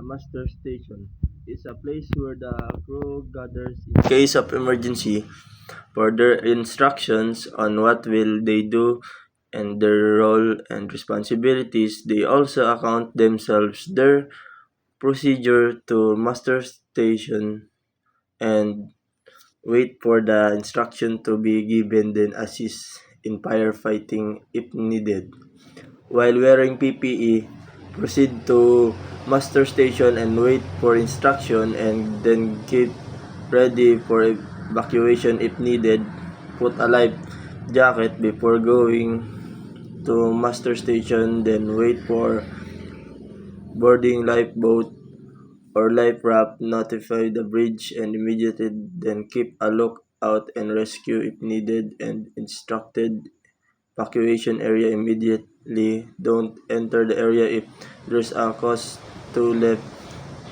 master station is a place where the crew gathers in case of emergency for their instructions on what will they do and their role and responsibilities. They also account themselves their procedure to master station and wait for the instruction to be given, then assist in firefighting if needed. While wearing PPE, proceed to master station and wait for instruction, and then get ready for evacuation if needed. Put a life jacket before going to master station, then wait for boarding lifeboat or life raft. Notify the bridge and immediately then keep a lookout and rescue if needed, and instructed evacuation area immediately. Don't enter the area if there's a cause to left.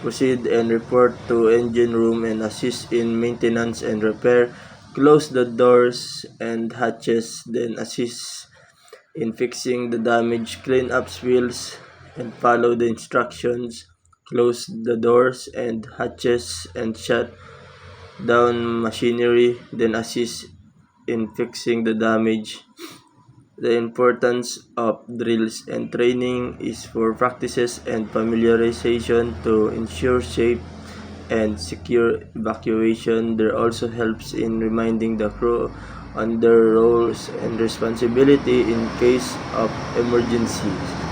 Proceed and report to engine room and assist in maintenance and repair. Close the doors and hatches, then assist in fixing the damage. Clean up spills and follow the instructions. Close the doors and hatches and shut down machinery, then assist in fixing the damage. The importance of drills and training is for practices and familiarization to ensure safe and secure evacuation. There also helps in reminding the crew on their roles and responsibility in case of emergencies.